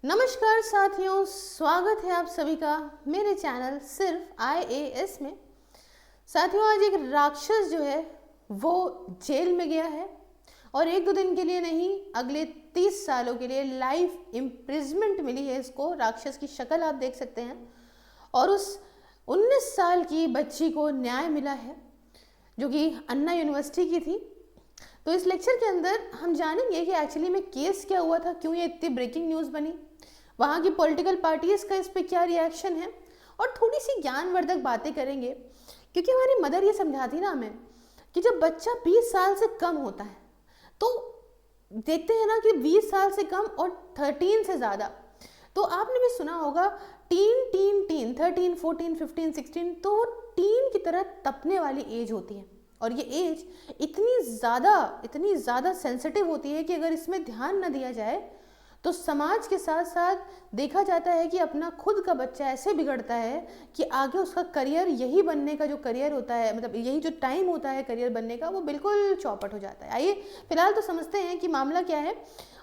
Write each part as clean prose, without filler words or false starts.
नमस्कार साथियों, स्वागत है आप सभी का मेरे चैनल सिर्फ IAS में। साथियों, आज एक राक्षस जो है वो जेल में गया है और एक दो दिन के लिए नहीं, अगले 30 सालों के लिए लाइफ इम्प्रिजमेंट मिली है इसको। राक्षस की शक्ल आप देख सकते हैं और उस 19 साल की बच्ची को न्याय मिला है जो कि अन्ना यूनिवर्सिटी की थी। तो इस लेक्चर के अंदर हम जानेंगे कि एक्चुअली में केस क्या हुआ था, क्यों ये इतनी ब्रेकिंग न्यूज़ बनी, वहाँ की पॉलिटिकल पार्टीज का इस पे क्या रिएक्शन है और थोड़ी सी ज्ञानवर्धक बातें करेंगे। क्योंकि हमारी मदर ये समझाती ना हमें कि जब बच्चा 20 साल से कम होता है तो देखते हैं ना कि 20 साल से कम और 13 से ज़्यादा, तो आपने भी सुना होगा टीन टीन टीन 13, 14, 15, 16, तो वो टीन की तरह तपने वाली एज होती है। और ये एज इतनी ज़्यादा सेंसिटिव होती है कि अगर इसमें ध्यान न दिया जाए तो समाज के साथ साथ देखा जाता है कि अपना खुद का बच्चा ऐसे बिगड़ता है कि आगे उसका करियर, यही बनने का जो करियर होता है, मतलब यही जो टाइम होता है करियर बनने का, वो बिल्कुल चौपट हो जाता है। आइए फिलहाल तो समझते हैं कि मामला क्या है।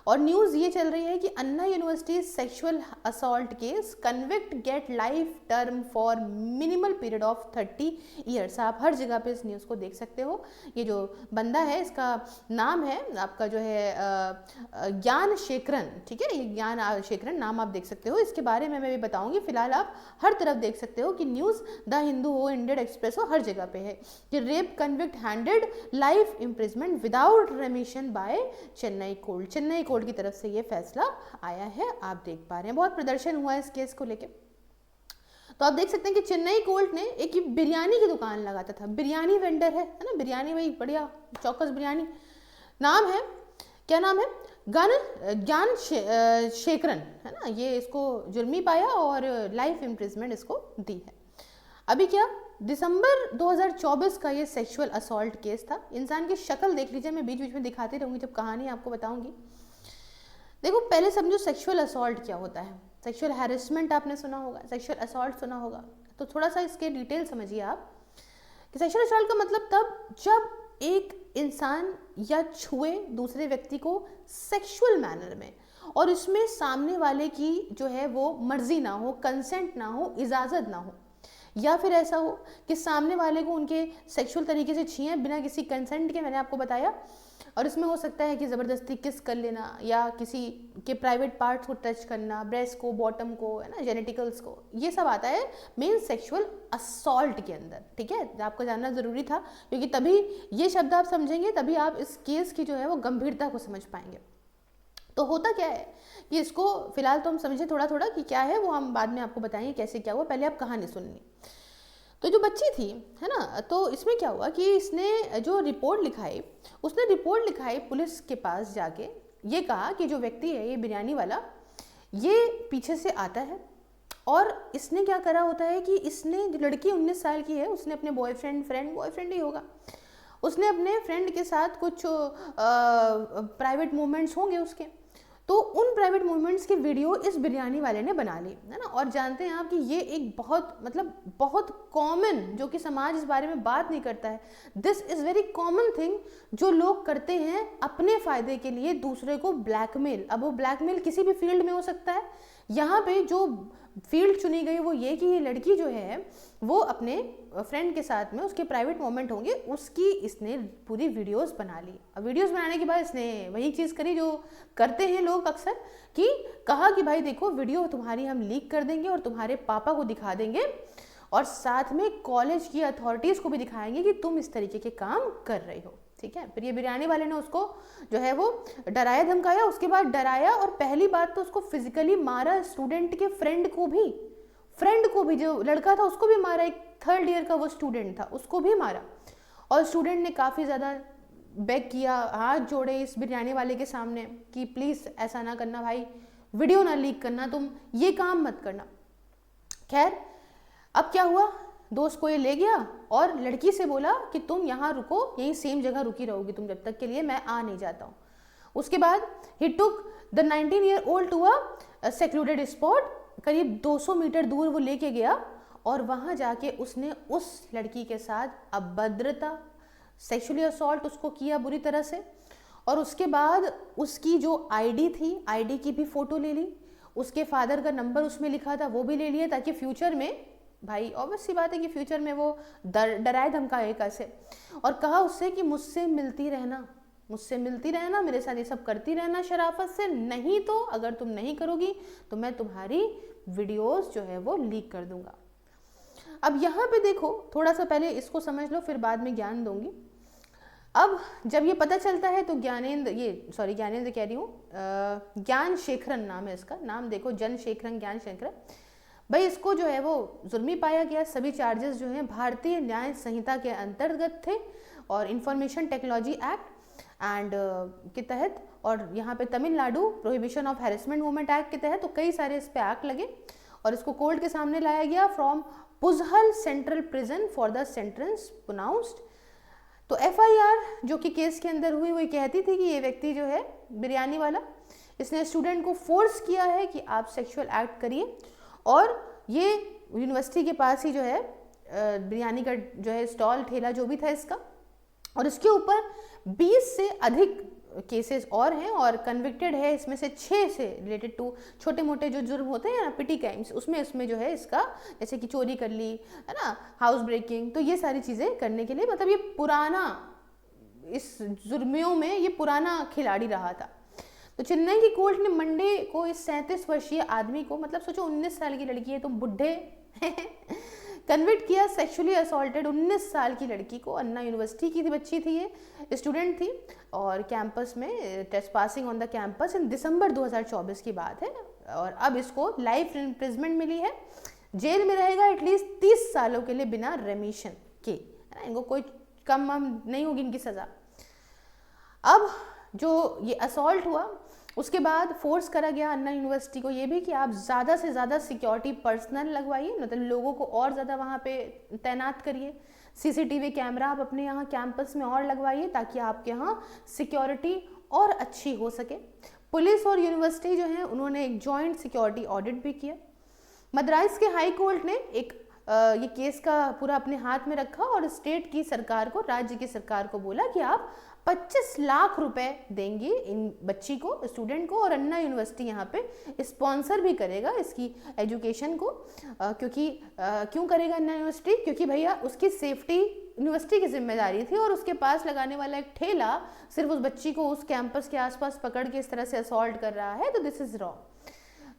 और न्यूज़ ये चल रही है कि Anna university sexual assault case, convict get life term for minimal period of 30 years. आप हर जगह पे इस न्यूज़ को देख सकते हो। ये जो बंदा है इसका नाम है आपका जो है ज्ञान शेखरन, ठीक है, ये ज्ञान शेखरन नाम आप देख सकते हो। इसके बारे में मैं भी बताऊंगी। फिलहाल आप हर तरफ देख सकते हो कि न्यूज़ द हिंदू हो, इंडियन एक्सप्रेस हो, हर जगह पे है कि rape convict handed life imprisonment without remission by Chennai court. Chennai court की तरफ से ये फैसला आया है, आप देख पा रहे हैं। बहुत प्रदर्शन हुआ है इस केस को लेके। तो आप देख सकते हैं कि चेन्नई कोर्ट ने एक बिरयानी की दुकान लगाता था, बिरयानी वेंडर है ना, बिरयानी भाई बढ़िया चौकस बिरयानी, नाम है, क्या नाम है, ज्ञान शेखरन है ना, ये इसको जुर्मी पाया और लाइफ इम्प्रिजमेंट इसको दी है। अभी क्या, दिसंबर 2024 का ये सेक्सुअल असॉल्ट केस था। इंसान की शक्ल देख लीजिए, मैं बीच बीच में दिखाती रहूंगी जब कहानी आपको बताऊंगी। देखो, पहले समझो सेक्सुअल असॉल्ट क्या होता है। सेक्सुअल हैरेसमेंट आपने सुना होगा, सेक्सुअल असॉल्ट सुना होगा, तो थोड़ा सा इसके डिटेल समझिए आप कि सेक्सुअल असॉल्ट का मतलब तब जब एक इंसान या छुए दूसरे व्यक्ति को सेक्सुअल मैनर में और इसमें सामने वाले की जो है वो मर्जी ना हो, कंसेंट ना हो, इजाज़त ना हो, या फिर ऐसा हो कि सामने वाले को उनके सेक्सुअल तरीके से छुएं बिना किसी कंसेंट के, मैंने आपको बताया। और इसमें हो सकता है कि ज़बरदस्ती किस कर लेना या किसी के प्राइवेट पार्ट्स को टच करना, ब्रेस्ट को, बॉटम को, है ना, जेनेटिकल्स को, ये सब आता है मेन सेक्सुअल असॉल्ट के अंदर। ठीक है, आपको जानना ज़रूरी था क्योंकि तभी ये शब्द आप समझेंगे, तभी आप इस केस की जो है वो गंभीरता को समझ पाएंगे। तो होता क्या है कि इसको फिलहाल तो हम समझे थोड़ा थोड़ा कि क्या है, वो हम बाद में आपको बताएंगे कैसे क्या हुआ, पहले आप कहानी सुनिए। तो जो बच्ची थी, है ना, तो इसमें क्या हुआ कि इसने जो रिपोर्ट लिखाई, उसने रिपोर्ट लिखाई पुलिस के पास जाके, ये कहा कि जो व्यक्ति है ये बिरयानी वाला, ये पीछे से आता है और इसने क्या करा होता है कि इसने, जो लड़की 19 साल की है, उसने अपने बॉयफ्रेंड ही होगा, उसने अपने फ्रेंड के साथ कुछ प्राइवेट मोमेंट्स होंगे उसके, तो उन प्राइवेट मूवमेंट्स की वीडियो इस बिरयानी वाले ने बना ली, है ना। और जानते हैं आप कि ये एक बहुत कॉमन, जो कि समाज इस बारे में बात नहीं करता है, this is very common thing जो लोग करते हैं अपने फ़ायदे के लिए दूसरे को ब्लैकमेल। अब वो ब्लैकमेल किसी भी फील्ड में हो सकता है। यहाँ पे जो फील्ड चुनी गई वो ये कि ये लड़की जो है वो अपने फ्रेंड के साथ में, उसके प्राइवेट मोमेंट होंगे, उसकी इसने पूरी वीडियोस बना ली। अब वीडियोस बनाने के बाद इसने वही चीज़ करी जो करते हैं लोग अक्सर, कि कहा कि भाई देखो, वीडियो तुम्हारी हम लीक कर देंगे और तुम्हारे पापा को दिखा देंगे और साथ में कॉलेज की अथॉरिटीज़ को भी दिखाएंगे कि तुम इस तरीके के काम कर रहे हो। ठीक है, फिर ये बिरयानी वाले ने उसको जो है वो डराया धमकाया, उसके बाद डराया और पहली बात तो उसको फिजिकली मारा, स्टूडेंट के फ्रेंड को भी, जो लड़का था उसको भी मारा, एक 3rd ईयर का वो स्टूडेंट था, उसको भी मारा। और स्टूडेंट ने काफ़ी ज़्यादा बेग किया, हाथ जोड़े इस बिरयानी वाले के सामने कि प्लीज़ ऐसा ना करना भाई, वीडियो ना लीक करना, तुम ये काम मत करना। खैर, अब क्या हुआ, दोस्त को ये ले गया और लड़की से बोला कि तुम यहाँ रुको, यहीं सेम जगह रुकी रहोगी तुम जब तक के लिए, मैं आ नहीं जाता हूँ। उसके बाद ही took the 19 year old to a secluded spot, करीब 200 मीटर दूर वो लेके गया और वहाँ जाके उसने उस लड़की के साथ अभद्रता, सेक्सुअली असॉल्ट उसको किया बुरी तरह से। और उसके बाद उसकी जो आईडी थी, आईडी की भी फ़ोटो ले ली, उसके फादर का नंबर उसमें लिखा था वो भी ले लिया, ताकि फ्यूचर में, भाई ऑब्वियस सी बात है कि फ्यूचर में वो डराए धमकाए कैसे, और कहा उससे कि मुझसे मिलती रहना, मेरे साथ ये सब करती रहना शराफत से, नहीं तो अगर तुम नहीं करोगी तो मैं तुम्हारी वीडियोस जो है वो लीक कर दूंगा। अब यहाँ पे देखो, थोड़ा सा पहले इसको समझ लो, फिर बाद में ज्ञान दूंगी। अब जब ये पता चलता है तो ज्ञानेंद्र कह रही हूँ, ज्ञान शेखरन नाम है इसका, नाम देखो, जनशेखरन ज्ञान शेखरन, भाई इसको जो है वो जुर्मी पाया गया। सभी चार्जेस जो हैं भारतीय न्याय संहिता के अंतर्गत थे और इंफॉर्मेशन टेक्नोलॉजी एक्ट एंड के तहत, और यहाँ पे Tamil Nadu prohibition of harassment movement act के तहत, तो कई सारे इस पे एक्ट लगे और इसको कोर्ट के सामने लाया गया from Puzhal central prison for the sentence pronounced. तो FIR जो कि केस के अंदर हुई, वो कहती थी कि ये व्यक्ति जो है बिरयानी वाला, इसने स्टूडेंट को फोर्स किया है कि आप सेक्सुअल एक्ट करिए, और ये यूनिवर्सिटी के पास ही जो है बिरयानी का जो है स्टॉल ठेला जो भी था इसका, और इसके ऊपर 20 से अधिक केसेस और हैं और कन्विक्टेड है इसमें से 6 से रिलेटेड टू छोटे मोटे जो जुर्म होते हैं ना, पिटी क्राइम्स, उसमें जो है इसका, जैसे कि चोरी कर ली है ना, हाउस ब्रेकिंग, तो ये सारी चीज़ें करने के लिए, मतलब ये पुराना, इस जुर्मियों में ये पुराना खिलाड़ी रहा था। तो चेन्नई की कोर्ट ने मंडे को इस 37 वर्षीय आदमी को, मतलब सोचो 19 साल की लड़की है, तुम बुढ़े कन्विक्ट किया सेक्सुअली असॉल्टेड 19 साल की लड़की को। अन्ना यूनिवर्सिटी की बच्ची थी, ये स्टूडेंट थी, और कैंपस में trespassing on the campus in December 2024 की बात है, और अब इसको लाइफ इम्प्रिजमेंट मिली है, जेल में रहेगा एटलीस्ट 30 सालों के लिए बिना रेमिशन के, है ना, इनको कोई कम नहीं होगी इनकी सज़ा। अब जो ये असॉल्ट हुआ उसके बाद फोर्स करा गया अन्ना यूनिवर्सिटी को ये भी कि आप ज़्यादा से ज़्यादा सिक्योरिटी पर्सनल लगवाइए, मतलब लोगों को और ज़्यादा वहाँ पे तैनात करिए, CCTV कैमरा आप अपने यहाँ कैंपस में और लगवाइए ताकि आपके यहाँ सिक्योरिटी और अच्छी हो सके। पुलिस और यूनिवर्सिटी जो है उन्होंने एक जॉइंट सिक्योरिटी ऑडिट भी किया। मद्रास के हाई कोर्ट ने एक ये केस का पूरा अपने हाथ में रखा और स्टेट की सरकार को, राज्य की सरकार को बोला कि आप 25 लाख रुपए देंगे इन बच्ची को, स्टूडेंट को, और अन्ना यूनिवर्सिटी यहाँ पे स्पॉन्सर भी करेगा इसकी एजुकेशन को, क्योंकि क्यों करेगा अन्ना यूनिवर्सिटी, क्योंकि भैया उसकी सेफ्टी यूनिवर्सिटी की जिम्मेदारी थी और उसके पास लगाने वाला एक ठेला सिर्फ उस बच्ची को उस कैंपस के आसपास पकड़ के इस तरह से असॉल्ट कर रहा है, तो दिस इज रॉन्ग।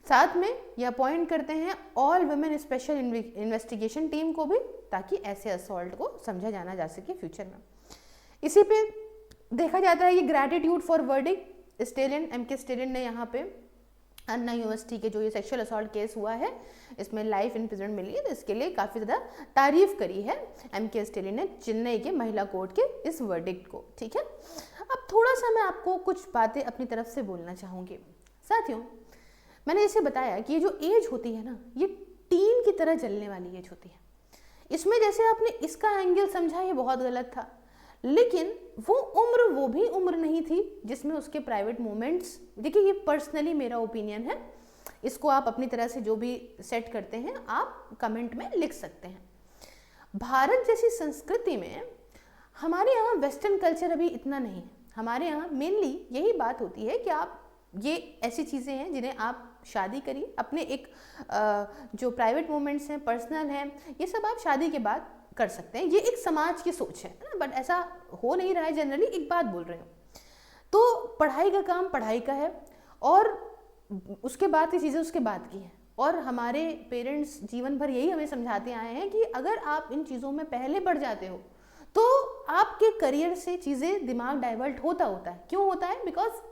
साथ में ये अपॉइंट करते हैं all women special investigation team को भी, ताकि ऐसे असॉल्ट को समझा जाना जा सके फ्यूचर में। इसी पे देखा जाता है ये gratitude for verdict, Stalin, MK Stalin ने यहाँ पे अन्ना यूनिवर्सिटी के जो ये सेक्सुअल असॉल्ट केस हुआ है इसमें लाइफ इम्प्रिजनमेंट मिली है, तो इसके लिए काफ़ी ज़्यादा तारीफ करी है MK स्टेलिन ने चेन्नई के महिला कोर्ट के इस वर्डिक्ट को। ठीक है, अब थोड़ा सा मैं आपको कुछ बातें अपनी तरफ से बोलना चाहूँगी। साथियों, मैंने जैसे बताया कि ये जो एज होती है ना, ये टीन की तरह जलने वाली एज होती है। इसमें जैसे आपने इसका एंगल समझा ये बहुत गलत था, लेकिन वो भी उम्र नहीं थी जिसमें उसके प्राइवेट मोमेंट्स, देखिए ये पर्सनली मेरा ओपिनियन है, इसको आप अपनी तरह से जो भी सेट करते हैं आप कमेंट में लिख सकते हैं। भारत जैसी संस्कृति में हमारे यहाँ वेस्टर्न कल्चर अभी इतना नहीं है। हमारे यहाँ मेनली यही बात होती है कि आप ये ऐसी चीज़ें हैं जिन्हें आप शादी करिए, अपने एक जो प्राइवेट मोमेंट्स हैं, पर्सनल हैं, ये सब आप शादी के बाद कर सकते हैं। ये एक समाज की सोच है ना, बट ऐसा हो नहीं रहा है जनरली। एक बात बोल रही हूँ, तो पढ़ाई का काम पढ़ाई का है और उसके बाद की चीज़ें उसके बाद की हैं। और हमारे पेरेंट्स जीवन भर यही हमें समझाते आए हैं कि अगर आप इन चीज़ों में पहले बढ़ जाते हो तो आपके करियर से चीज़ें, दिमाग डाइवर्ट होता है। क्यों होता है? बिकॉज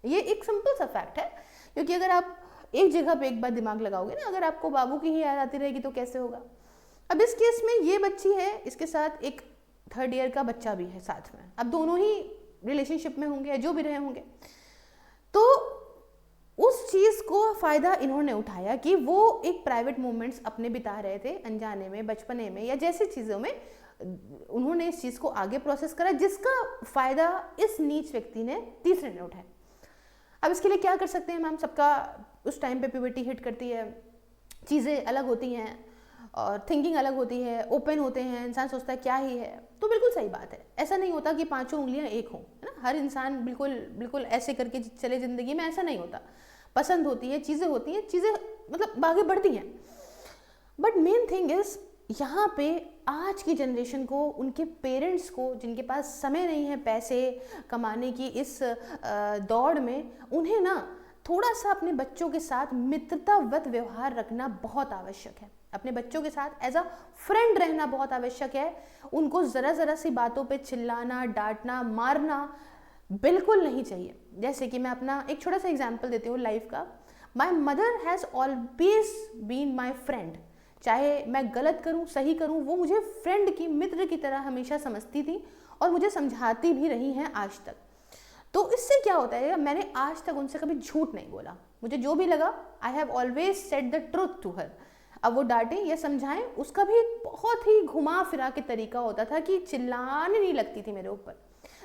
ये एक सिंपल सा फैक्ट है, क्योंकि अगर आप एक जगह पे एक बार दिमाग लगाओगे ना, अगर आपको बाबू की ही याद आती रहेगी तो कैसे होगा। अब इस केस में ये बच्ची है, इसके साथ एक 3rd ईयर का बच्चा भी है साथ में। अब दोनों ही रिलेशनशिप में होंगे, जो भी रहे होंगे, तो उस चीज़ को फ़ायदा इन्होंने उठाया कि वो एक प्राइवेट मोमेंट्स अपने बिता रहे थे अनजाने में, बचपने में या जैसी चीज़ों में, उन्होंने इस चीज़ को आगे प्रोसेस करा, जिसका फ़ायदा इस नीच व्यक्ति ने, तीसरे ने उठाया। अब इसके लिए क्या कर सकते हैं मैम? सबका उस टाइम पे प्यूबर्टी हिट करती है, चीज़ें अलग होती हैं और थिंकिंग अलग होती है, ओपन होते हैं, इंसान सोचता है क्या ही है। तो बिल्कुल सही बात है, ऐसा नहीं होता कि 5 उंगलियां एक हों, है ना। हर इंसान बिल्कुल ऐसे करके चले ज़िंदगी में, ऐसा नहीं होता। पसंद होती है, चीज़ें होती हैं, चीज़ें मतलब आगे बढ़ती हैं। बट मेन थिंग इज यहाँ पे आज की जनरेशन को, उनके पेरेंट्स को, जिनके पास समय नहीं है पैसे कमाने की इस दौड़ में, उन्हें ना थोड़ा सा अपने बच्चों के साथ मित्रतावत व्यवहार रखना बहुत आवश्यक है। अपने बच्चों के साथ एज अ फ्रेंड रहना बहुत आवश्यक है। उनको ज़रा ज़रा सी बातों पे चिल्लाना, डांटना, मारना बिल्कुल नहीं चाहिए। जैसे कि मैं अपना एक छोटा सा एग्जाम्पल देती हूँ लाइफ का। My mother has always been my friend. चाहे मैं गलत करूँ सही करूँ, वो मुझे फ्रेंड की, मित्र की तरह हमेशा समझती थी और मुझे समझाती भी रही हैं आज तक। तो इससे क्या होता है, मैंने आज तक उनसे कभी झूठ नहीं बोला। मुझे जो भी लगा, I have always said the truth to her. अब वो डांटें या समझाएं, उसका भी बहुत ही घुमा फिरा के तरीका होता था कि चिल्लाने नहीं लगती थी मेरे ऊपर।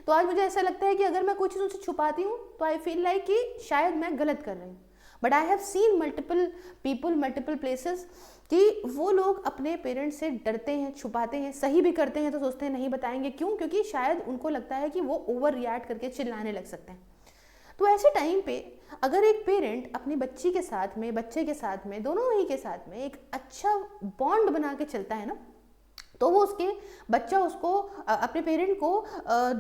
तो आज मुझे ऐसा लगता है कि अगर मैं कोई चीज़ उनसे छुपाती हूँ तो आई फील लाइक कि शायद मैं गलत कर रही हूँ। But I have seen multiple people, multiple places कि वो लोग अपने पेरेंट्स से डरते हैं, छुपाते हैं, सही भी करते हैं तो सोचते हैं नहीं बताएंगे। क्यों? क्योंकि शायद उनको लगता है कि वो ओवर रिएक्ट करके चिल्लाने लग सकते हैं। तो ऐसे टाइम पे अगर एक पेरेंट अपनी बच्ची के साथ में, बच्चे के साथ में, दोनों ही के साथ में एक अच्छा बॉन्ड बना के चलता है ना, तो वो बच्चा उसको, अपने पेरेंट को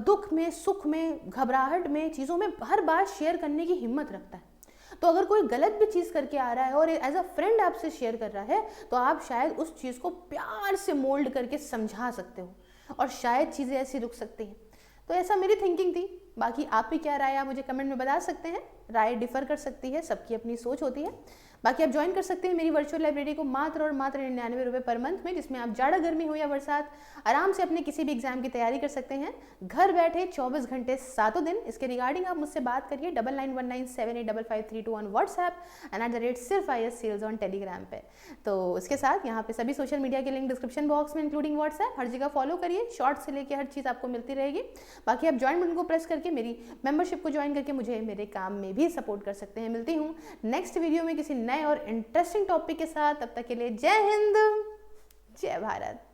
दुख में, सुख में, घबराहट में, चीज़ों में हर बार शेयर करने की हिम्मत रखता है। तो अगर कोई गलत भी चीज़ करके आ रहा है और एज अ फ्रेंड आपसे शेयर कर रहा है, तो आप शायद उस चीज़ को प्यार से मोल्ड करके समझा सकते हो और शायद चीज़ें ऐसी रुक सकती हैं। तो ऐसा मेरी थिंकिंग थी। बाकी आप भी क्या राय है, मुझे कमेंट में बता सकते हैं। राय डिफर कर सकती है, सबकी अपनी सोच होती है। बाकी आप ज्वाइन कर सकते हैं मेरी वर्चुअल लाइब्रेरी को मात्र और मात्र 99 रुपये पर मंथ में, जिसमें आप जाड़ा गर्मी हो या बरसात आराम से अपने किसी भी एग्जाम की तैयारी कर सकते हैं, घर बैठे 24 घंटे 7 दिन। इसके रिगार्डिंग आप मुझसे बात करिए 9919785532 on WhatsApp and @SIRFIS sales on Telegram पे। तो इसके साथ यहाँ पे सभी सोशल मीडिया के लिंक डिस्क्रिप्शन बॉक्स में इंक्लूडिंग व्हाट्सएप, हर जगह फॉलो करिए। शॉर्ट से लेकर हर चीज़ आपको मिलती रहेगी। बाकी आप ज्वाइन बटन को प्रेस करके मेरी मेंबरशिप को ज्वाइन करके मुझे मेरे काम में भी सपोर्ट कर सकते हैं। मिलती हूँ नेक्स्ट वीडियो में किसी नए और इंटरेस्टिंग टॉपिक के साथ। तब तक के लिए जय हिंद, जय भारत।